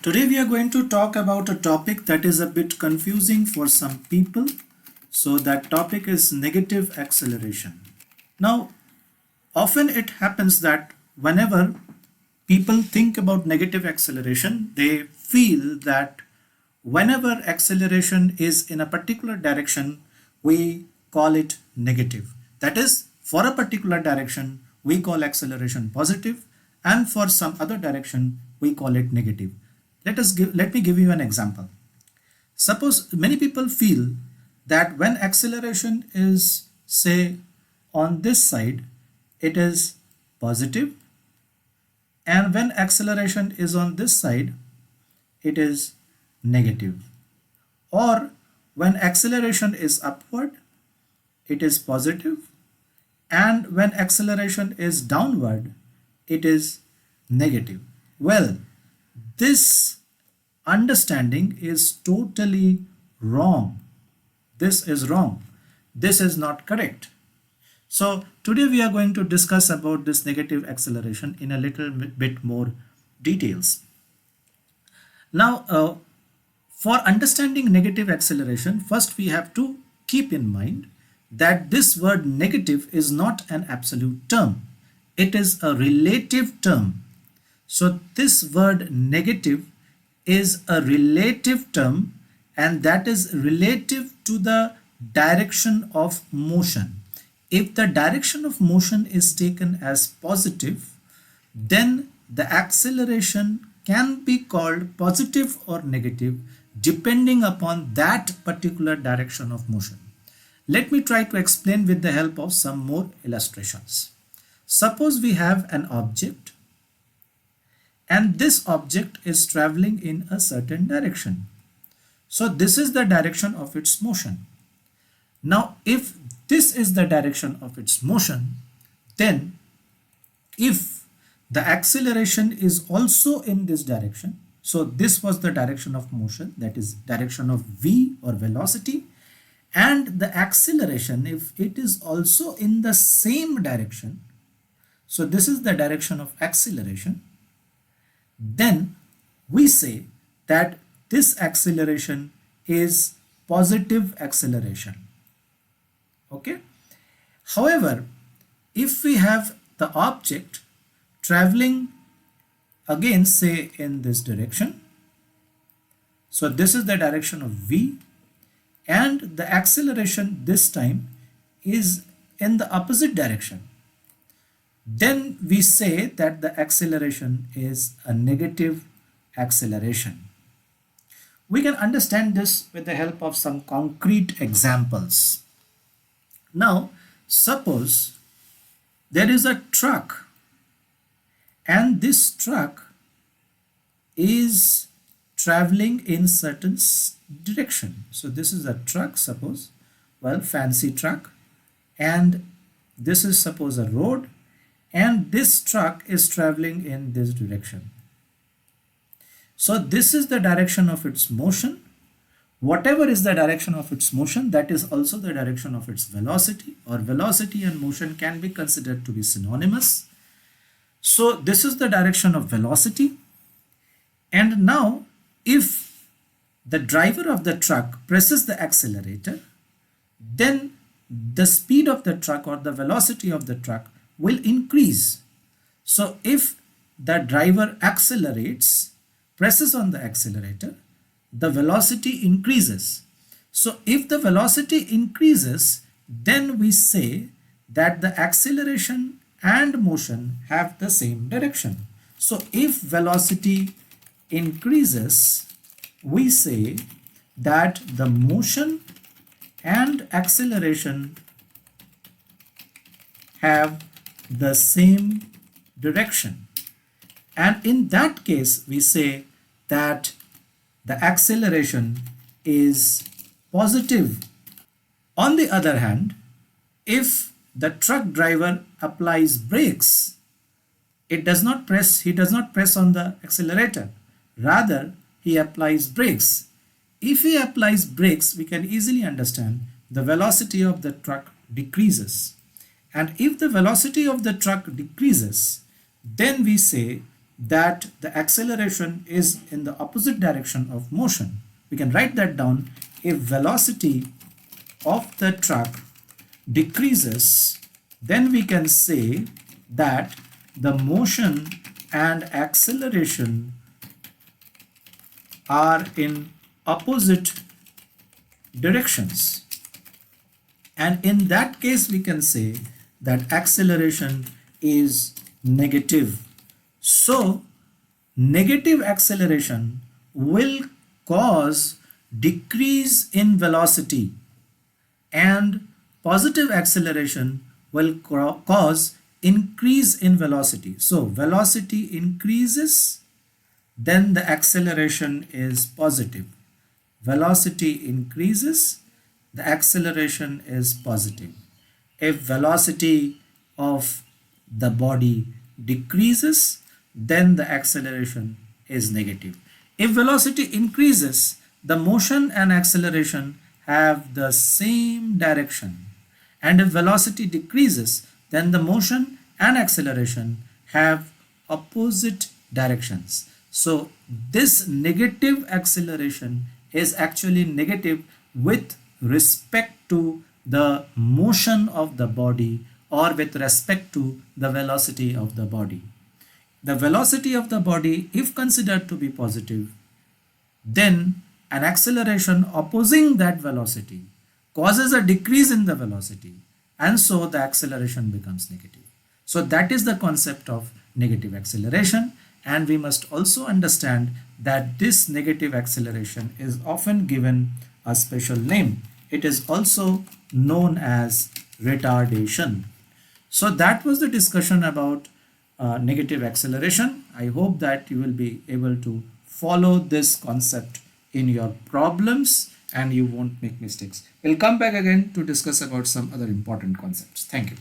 Today we are going to talk about a topic that is a bit confusing for some people. So that topic is negative acceleration. Now, often it happens that whenever people think about negative acceleration, they feel that whenever acceleration is in a particular direction, we call it negative. That is, for a particular direction, we call acceleration positive, and for some other direction, we call it negative. Let me give you an example. Suppose many people feel that when acceleration is, say, on this side, it is positive, and when acceleration is on this side, it is negative. Or when acceleration is upward, it is positive, and when acceleration is downward, it is negative. Well, this understanding is totally wrong. This is wrong. This is not correct. So today we are going to discuss about this negative acceleration in a little bit more details. Now, for understanding negative acceleration, first we have to keep in mind that this word negative is not an absolute term. It is a relative term. So this word negative is a relative term, and that is relative to the direction of motion. If the direction of motion is taken as positive, then the acceleration can be called positive or negative depending upon that particular direction of motion. Let me try to explain with the help of some more illustrations. Suppose we have an object, and this object is traveling in a certain direction. So this is the direction of its motion. Now, if this is the direction of its motion, then if the acceleration is also in this direction, so this was the direction of motion, that is direction of v or velocity, and the acceleration, if it is also in the same direction, so this is the direction of acceleration, then we say that this acceleration is positive acceleration. Okay. However, if we have the object traveling again, say in this direction, so this is the direction of v, and the acceleration this time is in the opposite direction, then we say that the acceleration is a negative acceleration. We can understand this with the help of some concrete examples. Now, suppose there is a truck, and this truck is traveling in certain direction. So this is a truck, suppose, well, fancy truck, and this is suppose a road, and this truck is traveling in this direction. So this is the direction of its motion. Whatever is the direction of its motion, that is also the direction of its velocity, or velocity and motion can be considered to be synonymous. So this is the direction of velocity. And now if the driver of the truck presses the accelerator, then the speed of the truck or the velocity of the truck will increase. So if the driver accelerates, presses on the accelerator, the velocity increases. So if the velocity increases, then we say that the acceleration and motion have the same direction. So if velocity increases, we say that the motion and acceleration have the same direction. And in that case, we say that the acceleration is positive. On the other hand, if the truck driver applies brakes, he does not press on the accelerator. Rather, he applies brakes. If he applies brakes, we can easily understand the velocity of the truck decreases. And if the velocity of the truck decreases, then we say that the acceleration is in the opposite direction of motion. We can write that down. If velocity of the truck decreases, then we can say that the motion and acceleration are in opposite directions. And in that case, we can say that acceleration is negative. So, negative acceleration will cause decrease in velocity, and positive acceleration will cause increase in velocity. So, velocity increases, then the acceleration is positive. Velocity increases, the acceleration is positive. If velocity of the body decreases, then the acceleration is negative. If velocity increases, the motion and acceleration have the same direction. And if velocity decreases, then the motion and acceleration have opposite directions. So this negative acceleration is actually negative with respect to the motion of the body or with respect to the velocity of the body. The velocity of the body, if considered to be positive, then an acceleration opposing that velocity causes a decrease in the velocity, and so the acceleration becomes negative. So that is the concept of negative acceleration, and we must also understand that this negative acceleration is often given a special name. It is also known as retardation. So that was the discussion about negative acceleration. I hope that you will be able to follow this concept in your problems and you won't make mistakes. We'll come back again to discuss about some other important concepts. Thank you.